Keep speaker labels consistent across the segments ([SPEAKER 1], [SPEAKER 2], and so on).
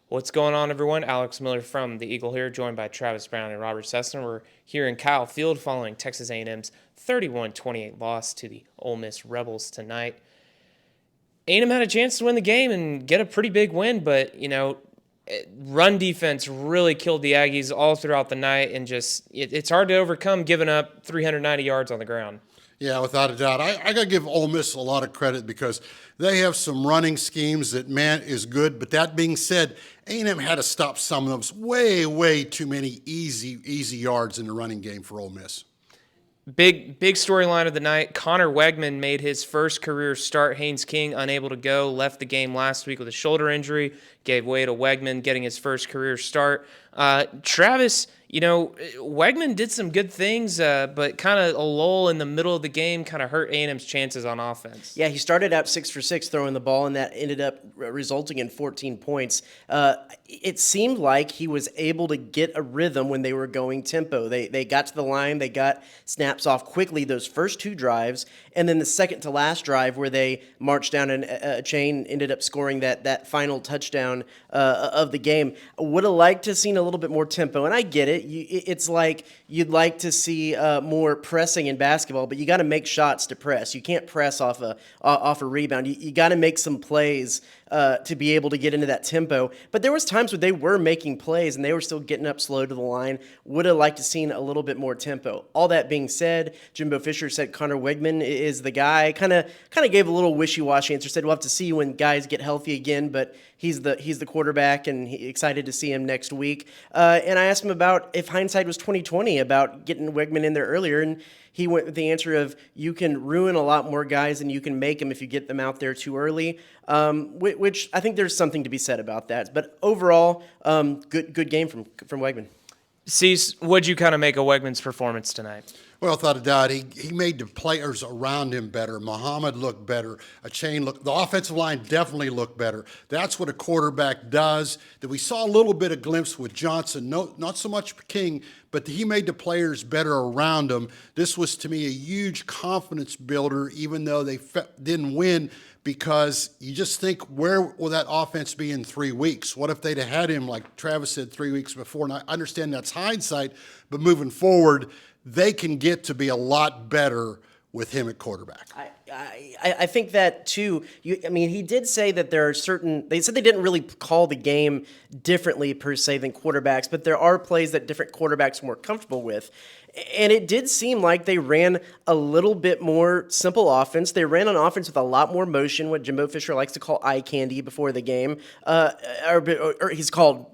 [SPEAKER 1] What's going on, everyone? Alex Miller from the Eagle here, joined by Travis Brown and Robert Sessler. We're here in Kyle Field following Texas A&M's 31-28 loss to the Ole Miss Rebels tonight. A&M had a chance to win the game and get a pretty big win, but, run defense really killed the Aggies all throughout the night, and it's hard to overcome giving up 390 yards on the ground.
[SPEAKER 2] Yeah, without a doubt. I got to give Ole Miss a lot of credit because they have some running schemes that, man, is good. But that being said, A&M had to stop some of those way too many easy yards in the running game for Ole Miss.
[SPEAKER 1] Big storyline of the night. Connor Wegman made his first career start. Haynes King unable to go, left the game last week with a shoulder injury, gave way to Wegman getting his first career start. Travis, Wegman did some good things, but kind of a lull in the middle of the game kind of hurt A&M's chances on offense.
[SPEAKER 3] Yeah, he started out 6 for 6 throwing the ball, and that ended up resulting in 14 points. It seemed like he was able to get a rhythm when they were going tempo. They got to the line, they got snaps off quickly those first 2 drives, and then the second to last drive where they marched down a chain, ended up scoring that final touchdown of the game. Would have liked to have seen a little bit more tempo, and I get it. It's like you'd like to see more pressing in basketball, but you got to make shots to press. You can't press off a rebound. You got to make some plays to be able to get into that tempo. But there was times where they were making plays and they were still getting up slow to the line. Would have liked to seen a little bit more tempo. All that being said, Jimbo Fisher said Connor Wegman is the guy. Kind of gave a little wishy-washy answer. Said we'll have to see when guys get healthy again, but he's the quarterback and excited to see him next week. And I asked him about if hindsight was 2020 about getting Wegman in there earlier, and he went with the answer of you can ruin a lot more guys than you can make them if you get them out there too early, which I think there's something to be said about that. But overall, good game from Wegman.
[SPEAKER 1] Cease, what'd you kind of make of Wegman's performance tonight?
[SPEAKER 2] Well, without a doubt, he made the players around him better. Muhammad looked better. The offensive line definitely looked better. That's what a quarterback does. That we saw a little bit of glimpse with Johnson, not so much King, but he made the players better around him. This was, to me, a huge confidence builder, even though they didn't win, because you just think, where will that offense be in 3 weeks? What if they'd have had him, like Travis said, 3 weeks before? And I understand that's hindsight, but moving forward, they can get to be a lot better with him at quarterback.
[SPEAKER 3] I think that too. He did say that there are they said they didn't really call the game differently per se than quarterbacks, but there are plays that different quarterbacks are more comfortable with. And it did seem like they ran a little bit more simple offense. They ran an offense with a lot more motion, what Jimbo Fisher likes to call eye candy before the game, or he's called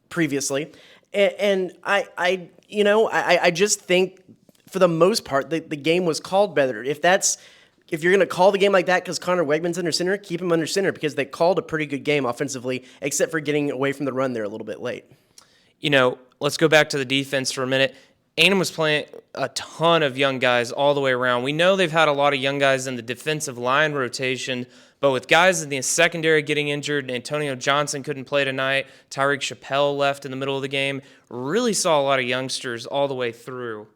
[SPEAKER 3] previously. And I just think for the most part, the game was called better. If you're going to call the game like that because Connor Wegman's under center, keep him under center because they called a pretty good game offensively, except for getting away from the run there a little bit late.
[SPEAKER 1] Let's go back to the defense for a minute. A&M was playing a ton of young guys all the way around. We know they've had a lot of young guys in the defensive line rotation, but with guys in the secondary getting injured, Antonio Johnson couldn't play tonight, Tyreek Chappelle left in the middle of the game, really saw a lot of youngsters all the way through.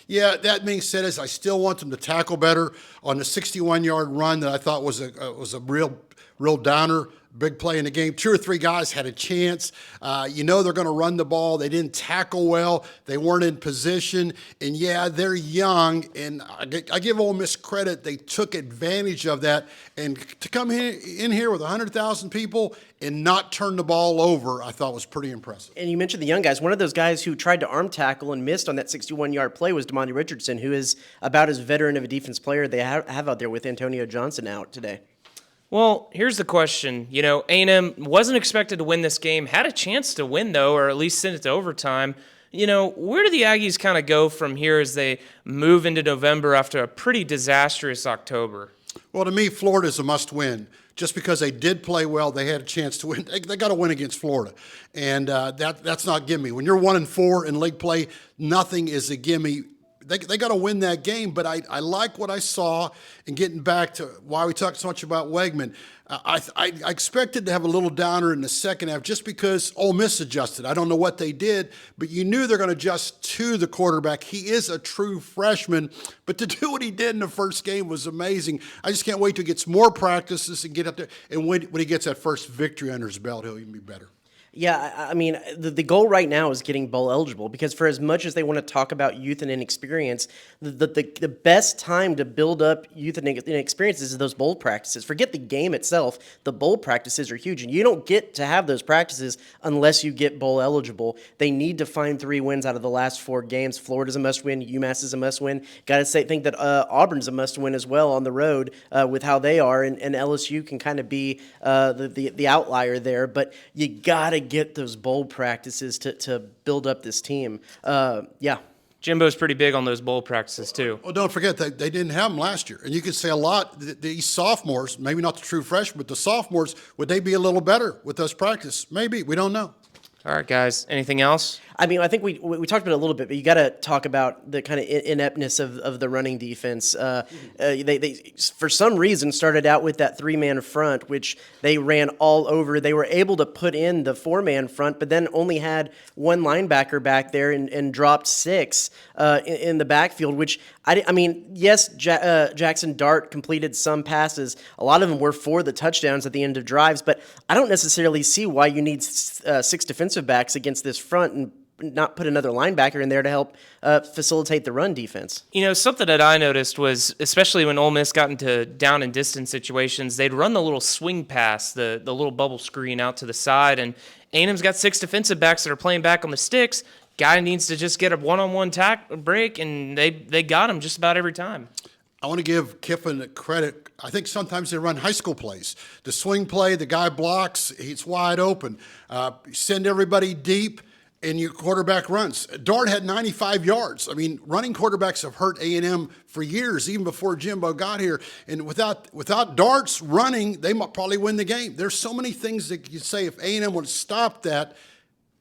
[SPEAKER 2] Yeah, that being said, I still want them to tackle better on the 61-yard run that I thought was a real downer. Big play in the game. 2 or 3 guys had a chance. They're going to run the ball. They didn't tackle well. They weren't in position. And, yeah, they're young. And I give Ole Miss credit. They took advantage of that. And to come in here with 100,000 people and not turn the ball over, I thought was pretty impressive.
[SPEAKER 3] And you mentioned the young guys. One of those guys who tried to arm tackle and missed on that 61-yard play was Damani Richardson, who is about as veteran of a defense player they have out there with Antonio Johnson out today.
[SPEAKER 1] Well, here's the question. A&M wasn't expected to win this game, had a chance to win, though, or at least send it to overtime. Where do the Aggies kind of go from here as they move into November after a pretty disastrous October?
[SPEAKER 2] Well, to me, Florida's a must-win. Just because they did play well, they had a chance to win. They got to win against Florida, and that's not gimme. When you're 1-4 in league play, nothing is a gimme. They got to win that game, but I like what I saw. And getting back to why we talked so much about Wegman, I expected to have a little downer in the second half just because Ole Miss adjusted. I don't know what they did, but you knew they're going to adjust to the quarterback. He is a true freshman, but to do what he did in the first game was amazing. I just can't wait till he gets more practices and get up there. And when he gets that first victory under his belt, he'll even be better.
[SPEAKER 3] Yeah, I mean, the goal right now is getting bowl eligible because for as much as they want to talk about youth and inexperience, the best time to build up youth and inexperience is those bowl practices. Forget the game itself. The bowl practices are huge, and you don't get to have those practices unless you get bowl eligible. They need to find 3 wins out of the last 4 games. Florida's a must-win. UMass is a must-win. Got to think that Auburn's a must-win as well on the road with how they are, and LSU can kind of be the outlier there. But you got to get those bowl practices to build up this team. Yeah.
[SPEAKER 1] Jimbo's pretty big on those bowl practices, too.
[SPEAKER 2] Well, don't forget, they didn't have them last year. And you could say a lot, these sophomores, maybe not the true freshmen, but the sophomores, would they be a little better with those practice? Maybe. We don't know.
[SPEAKER 1] All right, guys. Anything else?
[SPEAKER 3] I mean, I think we talked about it a little bit, but you got to talk about the kind of ineptness of the running defense. They for some reason started out with that 3-man front, which they ran all over. They were able to put in the 4-man front, but then only had 1 linebacker back there and dropped 6 in the backfield. Which I mean, yes, Jackson Dart completed some passes. A lot of them were for the touchdowns at the end of drives, but I don't necessarily see why you need 6 defensive backs against this front and not put another linebacker in there to help facilitate the run defense.
[SPEAKER 1] You know, something that I noticed was, especially when Ole Miss got into down and distance situations, they'd run the little swing pass, the little bubble screen out to the side, and A&M's got 6 defensive backs that are playing back on the sticks. Guy needs to just get a one-on-one break, and they got him just about every time.
[SPEAKER 2] I want to give Kiffin credit. I think sometimes they run high school plays. The swing play, the guy blocks, he's wide open. Send everybody deep, and your quarterback runs. Dart had 95 yards. I mean, running quarterbacks have hurt A&M for years, even before Jimbo got here. And without Darts running, they might probably win the game. There's so many things that you say if A&M would have stopped that,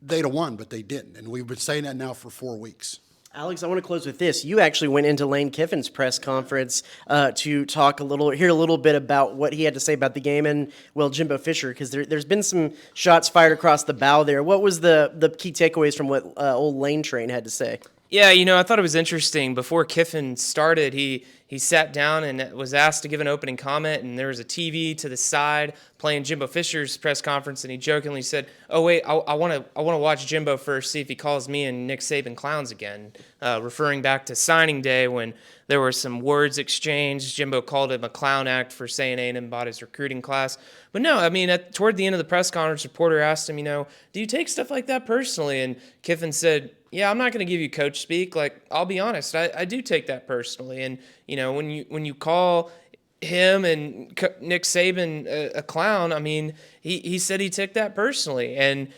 [SPEAKER 2] they'd have won, but they didn't. And we've been saying that now for 4 weeks.
[SPEAKER 3] Alex, I want to close with this. You actually went into Lane Kiffin's press conference to hear a little bit about what he had to say about the game and, well, Jimbo Fisher, because there's been some shots fired across the bow there. What was the key takeaways from what old Lane Train had to say?
[SPEAKER 1] Yeah, you know, I thought it was interesting. Before Kiffin started, he sat down and was asked to give an opening comment, and there was a TV to the side playing Jimbo Fisher's press conference, and he jokingly said, "Oh wait, I want to watch Jimbo first, see if he calls me and Nick Saban clowns again," referring back to signing day when there were some words exchanged. Jimbo called him a clown act for saying A&M bought his recruiting class. But no, I mean, toward the end of the press conference, reporter asked him, do you take stuff like that personally? And Kiffin said, yeah, I'm not going to give you coach speak. Like, I'll be honest, I do take that personally. And, when you call him and Nick Saban a clown, I mean, he said he took that personally and,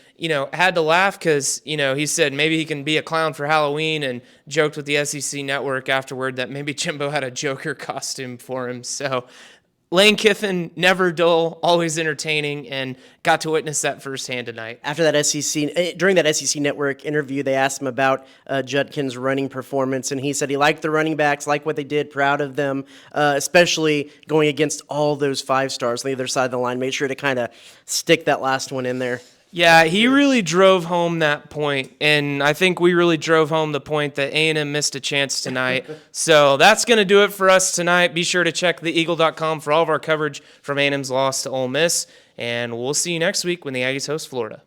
[SPEAKER 1] had to laugh because, he said maybe he can be a clown for Halloween and joked with the SEC network afterward that maybe Jimbo had a Joker costume for him. So Lane Kiffin, never dull, always entertaining, and got to witness that firsthand tonight.
[SPEAKER 3] After that during that SEC Network interview, they asked him about Judkin's running performance, and he said he liked the running backs, liked what they did, proud of them, especially going against all those 5-stars on the other side of the line. Made sure to kind of stick that last one in there.
[SPEAKER 1] Yeah, he really drove home that point, and I think we really drove home the point that A&M missed a chance tonight. So that's going to do it for us tonight. Be sure to check theeagle.com for all of our coverage from A&M's loss to Ole Miss, and we'll see you next week when the Aggies host Florida.